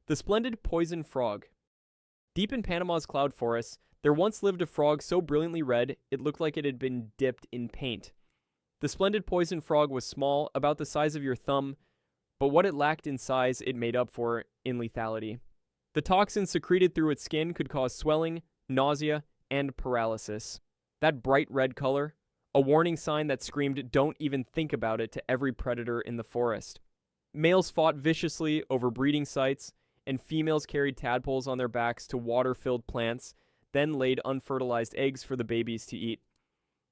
The splendid poison frog. Deep in Panama's cloud forests, there once lived a frog so brilliantly red it looked like it had been dipped in paint. The splendid poison frog was small, about the size of your thumb, but what it lacked in size it made up for in lethality. The toxins secreted through its skin could cause swelling, nausea, and paralysis. That bright red color, a warning sign that screamed "don't even think about it" to every predator in the forest. Males fought viciously over breeding sites, and females carried tadpoles on their backs to water-filled plants, then laid unfertilized eggs for the babies to eat.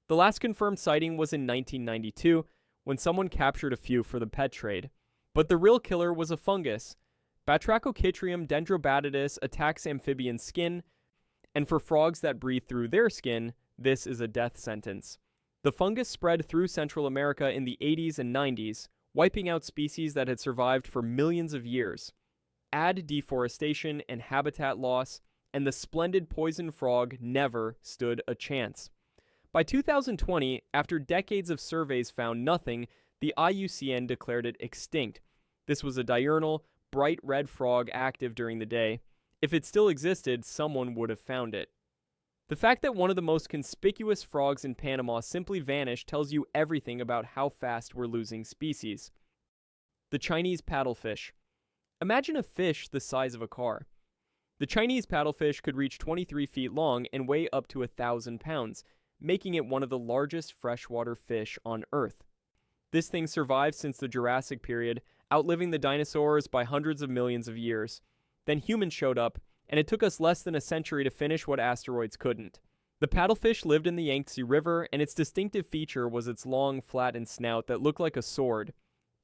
The last confirmed sighting was in 1992, when someone captured a few for the pet trade. But the real killer was a fungus. Batrachochytrium dendrobatidis attacks amphibian skin, and for frogs that breathe through their skin, this is a death sentence. The fungus spread through Central America in the 80s and 90s, wiping out species that had survived for millions of years. Add deforestation and habitat loss, and the splendid poison frog never stood a chance. By 2020, after decades of surveys found nothing, the IUCN declared it extinct. This was a diurnal, bright red frog active during the day. If it still existed, someone would have found it. The fact that one of the most conspicuous frogs in Panama simply vanished tells you everything about how fast we're losing species. The Chinese paddlefish. Imagine a fish the size of a car. The Chinese paddlefish could reach 23 feet long and weigh up to 1,000 pounds, making it one of the largest freshwater fish on Earth. This thing survived since the Jurassic period, outliving the dinosaurs by hundreds of millions of years. Then humans showed up, and it took us less than a century to finish what asteroids couldn't. The paddlefish lived in the Yangtze River, and its distinctive feature was its long, flattened snout that looked like a sword.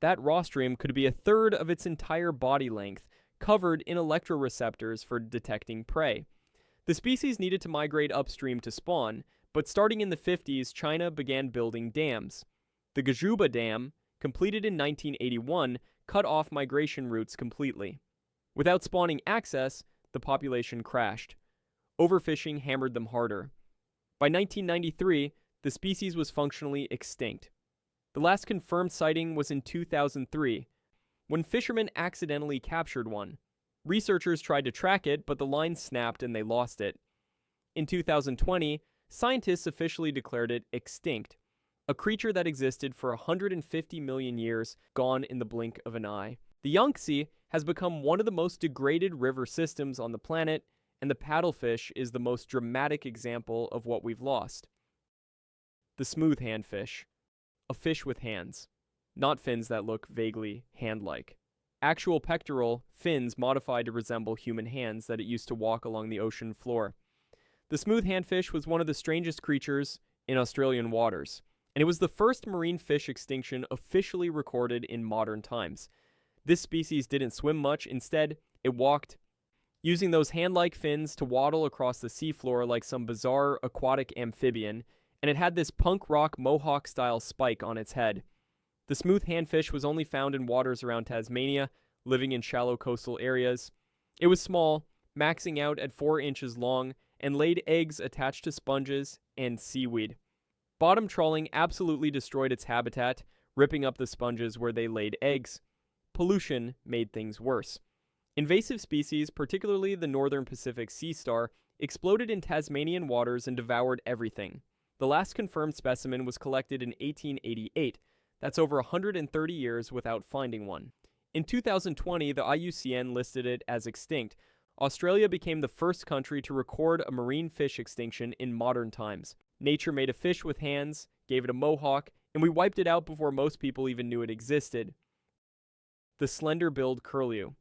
That rostrum could be a third of its entire body length, covered in electroreceptors for detecting prey. The species needed to migrate upstream to spawn, but starting in the 50s, China began building dams. The Gajuba Dam, completed in 1981, cut off migration routes completely. Without spawning access, the population crashed. Overfishing hammered them harder. By 1993, the species was functionally extinct. The last confirmed sighting was in 2003, when fishermen accidentally captured one. Researchers tried to track it, but the line snapped and they lost it. In 2020, scientists officially declared it extinct, a creature that existed for 150 million years, gone in the blink of an eye. The Yangtze has become one of the most degraded river systems on the planet, and the paddlefish is the most dramatic example of what we've lost. The smooth handfish. A fish with hands. Not fins that look vaguely hand-like. Actual pectoral fins modified to resemble human hands that it used to walk along the ocean floor. The smooth handfish was one of the strangest creatures in Australian waters, and it was the first marine fish extinction officially recorded in modern times. This species didn't swim much, instead, it walked, using those hand-like fins to waddle across the seafloor like some bizarre aquatic amphibian, and it had this punk rock mohawk-style spike on its head. The smooth handfish was only found in waters around Tasmania, living in shallow coastal areas. It was small, maxing out at 4 inches long, and laid eggs attached to sponges and seaweed. Bottom trawling absolutely destroyed its habitat, ripping up the sponges where they laid eggs. Pollution made things worse. Invasive species, particularly the northern Pacific sea star, exploded in Tasmanian waters and devoured everything. The last confirmed specimen was collected in 1888. That's over 130 years without finding one. In 2020, the IUCN listed it as extinct. Australia became the first country to record a marine fish extinction in modern times. Nature made a fish with hands, gave it a mohawk, and we wiped it out before most people even knew it existed. The slender-billed curlew.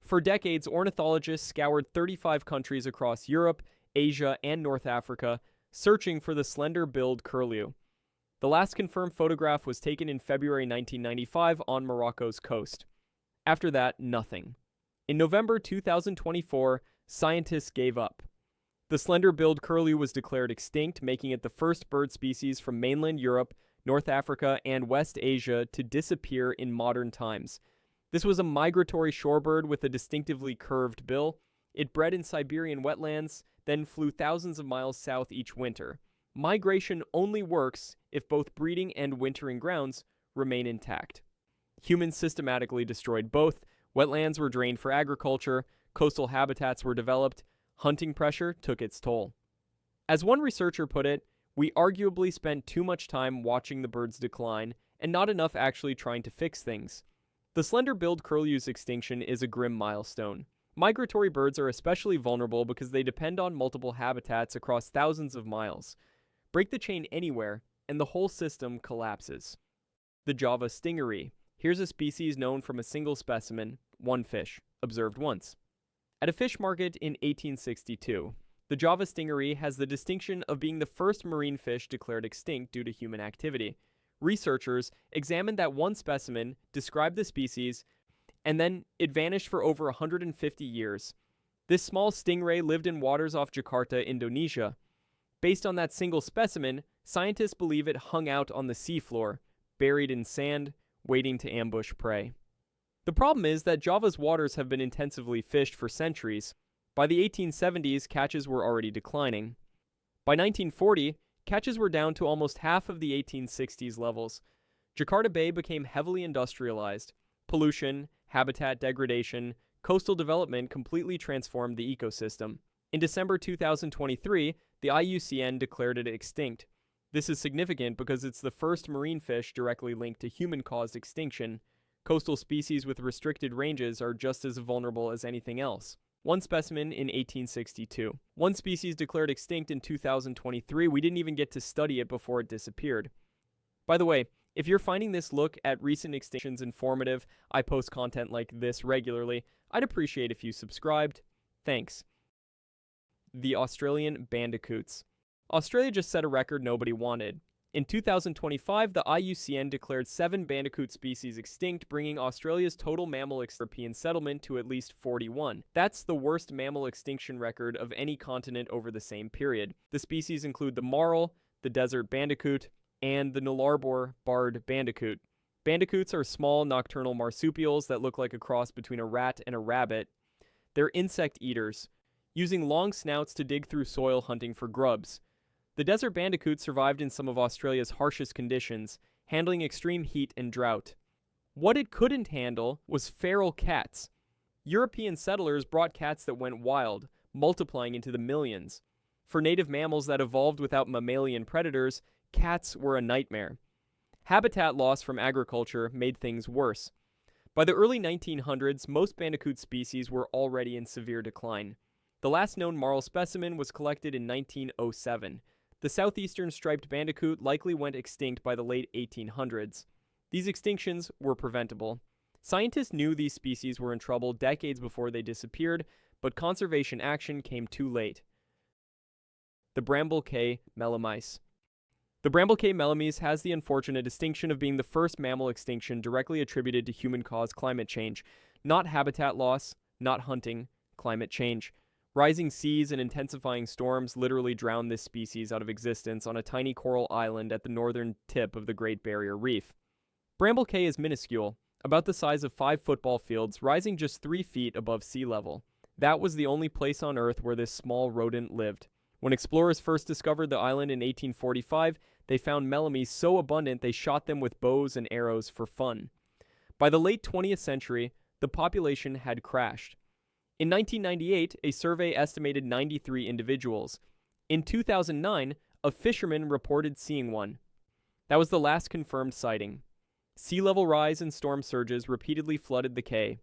For decades, ornithologists scoured 35 countries across Europe, Asia, and North Africa, searching for the slender-billed curlew. The last confirmed photograph was taken in February 1995 on Morocco's coast. After that, nothing. In November 2024, scientists gave up. The slender-billed curlew was declared extinct, making it the first bird species from mainland Europe, North Africa, and West Asia to disappear in modern times. This was a migratory shorebird with a distinctively curved bill. It bred in Siberian wetlands, then flew thousands of miles south each winter. Migration only works if both breeding and wintering grounds remain intact. Humans systematically destroyed both, Wetlands were drained for agriculture, coastal habitats were developed, hunting pressure took its toll. As one researcher put it, we arguably spent too much time watching the birds decline and not enough actually trying to fix things. The slender-billed curlew's extinction is a grim milestone. Migratory birds are especially vulnerable because they depend on multiple habitats across thousands of miles. Break the chain anywhere, and the whole system collapses. The Java stingaree. Here's a species known from a single specimen, one fish, observed once. At a fish market in 1862, the Java stingaree has the distinction of being the first marine fish declared extinct due to human activity. Researchers examined that one specimen, described the species, and then it vanished for over 150 years. This small stingray lived in waters off Jakarta, Indonesia. Based on that single specimen, scientists believe it hung out on the seafloor, buried in sand, waiting to ambush prey. The problem is that Java's waters have been intensively fished for centuries. By the 1870s, catches were already declining. By 1940, catches were down to almost half of the 1860s levels. Jakarta Bay became heavily industrialized. Pollution, habitat degradation, coastal development completely transformed the ecosystem. In December 2023, the IUCN declared it extinct. This is significant because it's the first marine fish directly linked to human-caused extinction. Coastal species with restricted ranges are just as vulnerable as anything else. One specimen in 1862. One species declared extinct in 2023. We didn't even get to study it before it disappeared. By the way, if you're finding this look at recent extinctions informative, I post content like this regularly. I'd appreciate if you subscribed. Thanks. The Australian bandicoots. Australia just set a record nobody wanted. In 2025, the IUCN declared 7 bandicoot species extinct, bringing Australia's total mammal European settlement to at least 41. That's the worst mammal extinction record of any continent over the same period. The species include the marl, the desert bandicoot, and the Nullarbor barred bandicoot. Bandicoots are small nocturnal marsupials that look like a cross between a rat and a rabbit. They're insect eaters, using long snouts to dig through soil hunting for grubs. The desert bandicoot survived in some of Australia's harshest conditions, handling extreme heat and drought. What it couldn't handle was feral cats. European settlers brought cats that went wild, multiplying into the millions. For native mammals that evolved without mammalian predators, cats were a nightmare. Habitat loss from agriculture made things worse. By the early 1900s, most bandicoot species were already in severe decline. The last known marl specimen was collected in 1907. The southeastern striped bandicoot likely went extinct by the late 1800s. These extinctions were preventable. Scientists knew these species were in trouble decades before they disappeared, but conservation action came too late. The Bramble-Cay melomys. The Bramble-Cay melomys has the unfortunate distinction of being the first mammal extinction directly attributed to human-caused climate change. Not habitat loss, not hunting, climate change. Rising seas and intensifying storms literally drowned this species out of existence on a tiny coral island at the northern tip of the Great Barrier Reef. Bramble-Cay is minuscule, about the size of 5 football fields, rising just 3 feet above sea level. That was the only place on Earth where this small rodent lived. When explorers first discovered the island in 1845, they found melomys so abundant they shot them with bows and arrows for fun. By the late 20th century, the population had crashed. In 1998, a survey estimated 93 individuals. In 2009, a fisherman reported seeing one. That was the last confirmed sighting. Sea level rise and storm surges repeatedly flooded the Cay.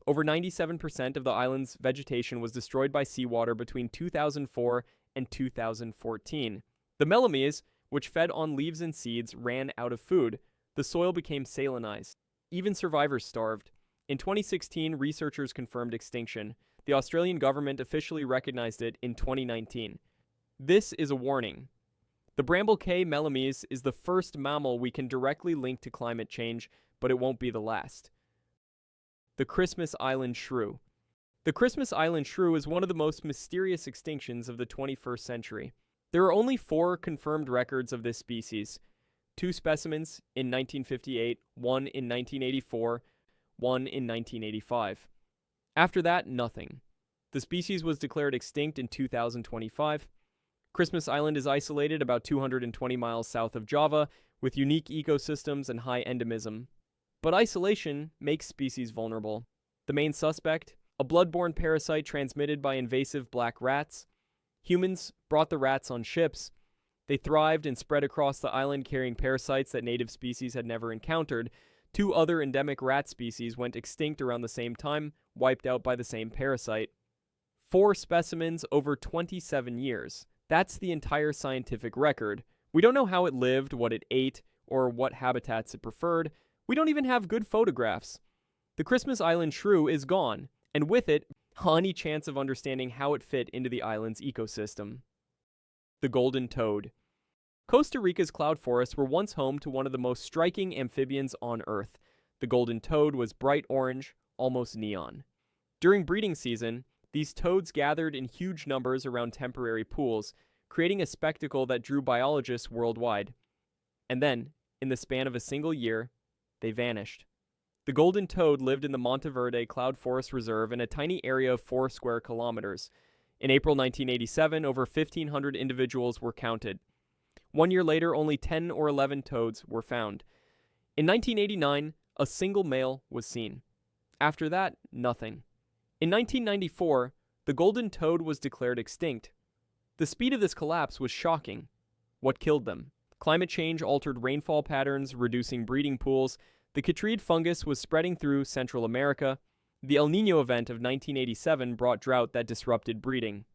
Over 97% of the island's vegetation was destroyed by seawater between 2004 and 2014. The melomys, which fed on leaves and seeds, ran out of food. The soil became salinized. Even survivors starved. In 2016, researchers confirmed extinction. The Australian government officially recognized it in 2019. This is a warning. The Bramble-Cay melomys is the first mammal we can directly link to climate change, but it won't be the last. The Christmas Island shrew. The Christmas Island shrew is one of the most mysterious extinctions of the 21st century. There are only 4 confirmed records of this species. 2 specimens in 1958, 1 in 1984, 1 in 1985. After that, nothing. The species was declared extinct in 2025. Christmas Island is isolated about 220 miles south of Java, with unique ecosystems and high endemism. But isolation makes species vulnerable. The main suspect? A blood-borne parasite transmitted by invasive black rats. Humans brought the rats on ships. They thrived and spread across the island carrying parasites that native species had never encountered. 2 other endemic rat species went extinct around the same time, wiped out by the same parasite. 4 specimens over 27 years. That's the entire scientific record. We don't know how it lived, what it ate, or what habitats it preferred. We don't even have good photographs. The Christmas Island shrew is gone, and with it, any chance of understanding how it fit into the island's ecosystem. The golden toad. Costa Rica's cloud forests were once home to one of the most striking amphibians on Earth. The golden toad was bright orange, almost neon. During breeding season, these toads gathered in huge numbers around temporary pools, creating a spectacle that drew biologists worldwide. And then, in the span of a single year, they vanished. The golden toad lived in the Monteverde Cloud Forest Reserve in a tiny area of 4 square kilometers. In April 1987, over 1,500 individuals were counted. 1 year later, only 10 or 11 toads were found. In 1989, a single male was seen. After that, nothing. In 1994, the golden toad was declared extinct. The speed of this collapse was shocking. What killed them? Climate change altered rainfall patterns, reducing breeding pools. The chytrid fungus was spreading through Central America. The El Niño event of 1987 brought drought that disrupted breeding.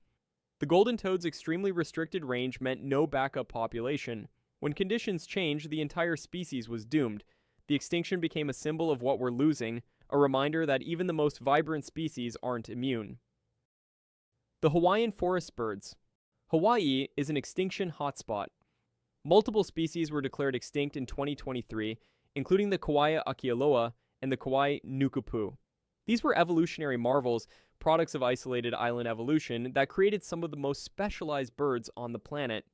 The golden toad's extremely restricted range meant no backup population. When conditions changed, the entire species was doomed. The extinction became a symbol of what we're losing, a reminder that even the most vibrant species aren't immune. The Hawaiian forest birds. Hawaii is an extinction hotspot. Multiple species were declared extinct in 2023, including the Kauai akialoa and the Kauai nukupu. These were evolutionary marvels, products of isolated island evolution, that created some of the most specialized birds on the planet.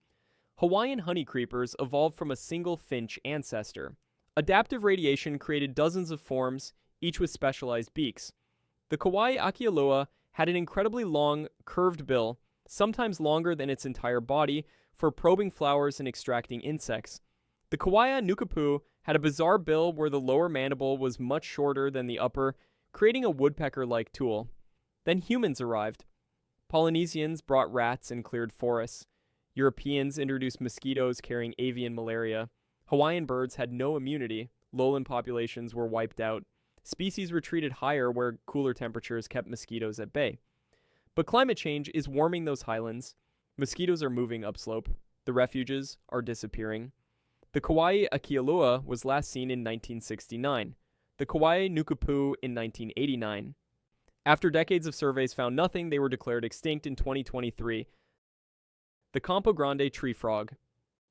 Hawaiian honeycreepers evolved from a single finch ancestor. Adaptive radiation created dozens of forms, each with specialized beaks. The Kauai akialoa had an incredibly long, curved bill, sometimes longer than its entire body, for probing flowers and extracting insects. The Kauai nukupu had a bizarre bill where the lower mandible was much shorter than the upper, creating a woodpecker-like tool. Then humans arrived. Polynesians brought rats and cleared forests. Europeans introduced mosquitoes carrying avian malaria. Hawaiian birds had no immunity. Lowland populations were wiped out. Species retreated higher where cooler temperatures kept mosquitoes at bay. But climate change is warming those highlands. Mosquitoes are moving upslope. The refuges are disappearing. The Kauai akialoa was last seen in 1969. The Kauai nukupu in 1989. After decades of surveys found nothing, they were declared extinct in 2023. The Campo Grande tree frog.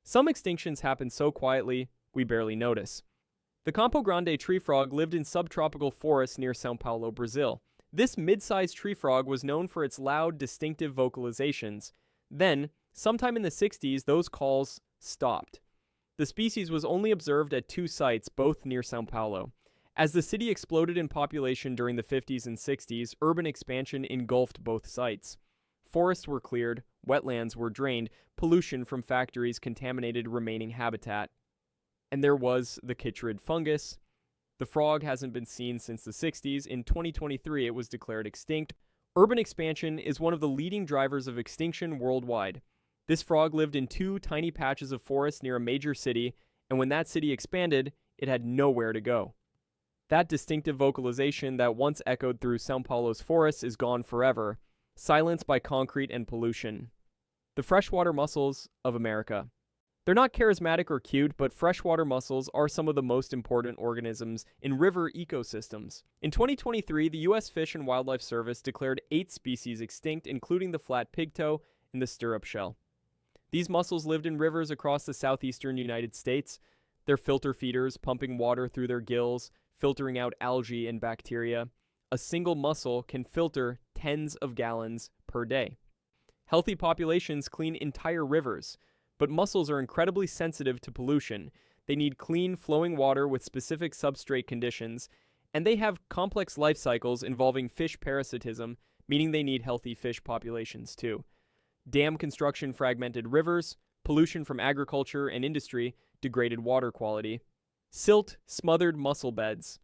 Some extinctions happen so quietly, we barely notice. The Campo Grande tree frog lived in subtropical forests near São Paulo, Brazil. This mid-sized tree frog was known for its loud, distinctive vocalizations. Then, sometime in the 60s, those calls stopped. The species was only observed at 2 sites, both near São Paulo. As the city exploded in population during the 50s and 60s, urban expansion engulfed both sites. Forests were cleared, wetlands were drained, pollution from factories contaminated remaining habitat. And there was the chytrid fungus. The frog hasn't been seen since the 60s. In 2023, it was declared extinct. Urban expansion is one of the leading drivers of extinction worldwide. This frog lived in 2 tiny patches of forest near a major city, and when that city expanded, it had nowhere to go. That distinctive vocalization that once echoed through São Paulo's forests is gone forever, silenced by concrete and pollution. The freshwater mussels of America. They're not charismatic or cute, but freshwater mussels are some of the most important organisms in river ecosystems. In 2023, the U.S. Fish and Wildlife Service declared 8 species extinct, including the flat pigtoe and the stirrup shell. These mussels lived in rivers across the southeastern United States. They're filter feeders, pumping water through their gills, filtering out algae and bacteria. A single mussel can filter tens of gallons per day. Healthy populations clean entire rivers. But mussels are incredibly sensitive to pollution. They need clean, flowing water with specific substrate conditions, and they have complex life cycles involving fish parasitism, meaning they need healthy fish populations too. Dam construction fragmented rivers, pollution from agriculture and industry degraded water quality. Silt smothered mussel beds.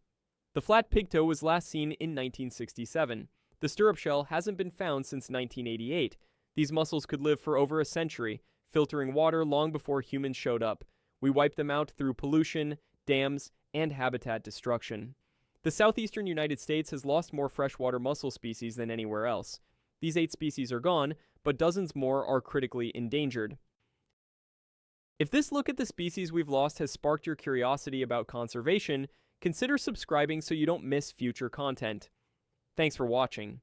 The flat pigtoe was last seen in 1967. The stirrup shell hasn't been found since 1988. These mussels could live for over a century, filtering water long before humans showed up. We wiped them out through pollution, dams, and habitat destruction. The southeastern United States has lost more freshwater mussel species than anywhere else. These 8 species are gone, but dozens more are critically endangered. If this look at the species we've lost has sparked your curiosity about conservation, consider subscribing so you don't miss future content. Thanks for watching.